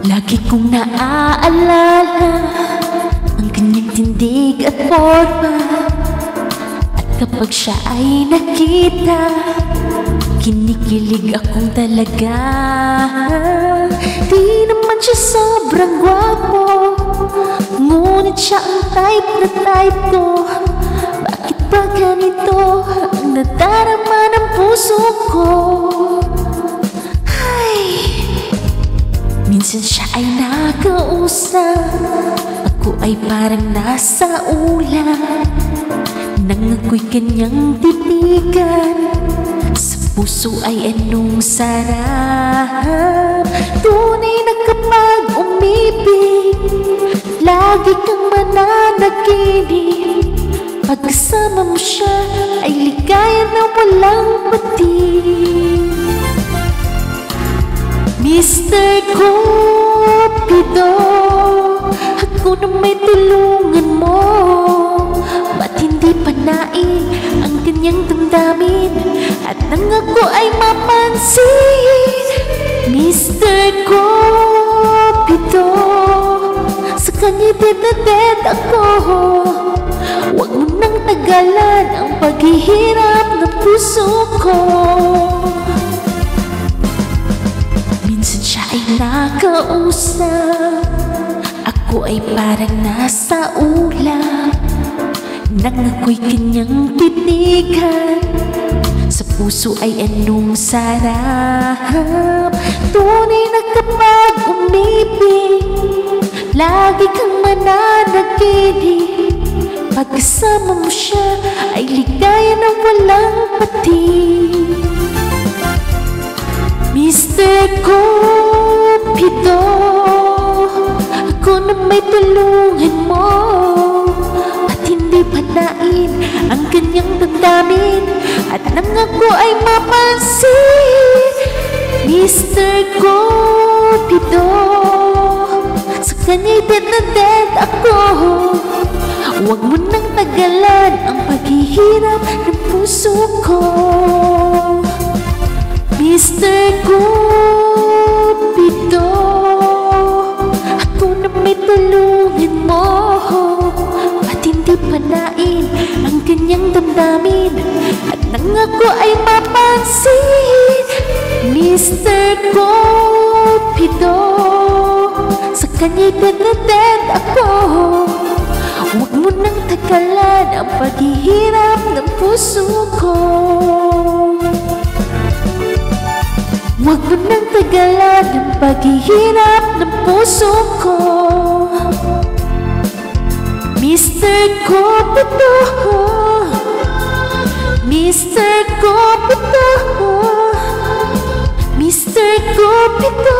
Lagi kong naaalala ang kanyang tindig at forma. At kapag siya ay nakita, kinikilig akong talaga. Di naman siya sobrang gwapo, ngunit siya ang type na type ko. Bakit ba ganito ang nadarama ng puso ko? Minsan siya ay nakausap, ako ay parang nasa ulap. Nang ako'y kanyang titigan, sa puso ay anong sarap. Tunay na kapag umibig, lagi kang mananaginip. Pagkasama mo siya ay ligaya na walang patig. Mr. Cupido, ako na may tulungan mo. Ba't hindi panain ang kanyang damdamin at nang ako ay mapansin? Mr. Cupido, sa kanya dead na dead ako. Huwag mo nang tagalan ang paghihirap ng puso ko. Nakausap, ako ay parang nasa ulap. Nang ako'y kanyang titigan, sa puso ay anong sarap. Tunay na kapag umibig, lagi kang mananaginip. Pagkasama mo siya ay ligaya na walang patig. Mr. Cupido, ako na may tulungan mo. At hindi panain ang kanyang damdamin at nang ako ay mapansin. Mr. Cupido, sa kanya'y dead na dead ako. Huwag mo nang tagalan ang paghihirap ng puso ko. Mr. Cupido, ako na may tulungan mo. At hindi panain ang kanyang damdamin at nang ako ay mapansin. Mr. Cupido, sa kanya'y dead na dead ako. Huwag mo nang tagalan ang paghihirap ng puso ko. Huwag mo nang tagalan ang paghihirap ng puso ko. Mr. Cupido, Mr. Cupido, Mr. Cupido.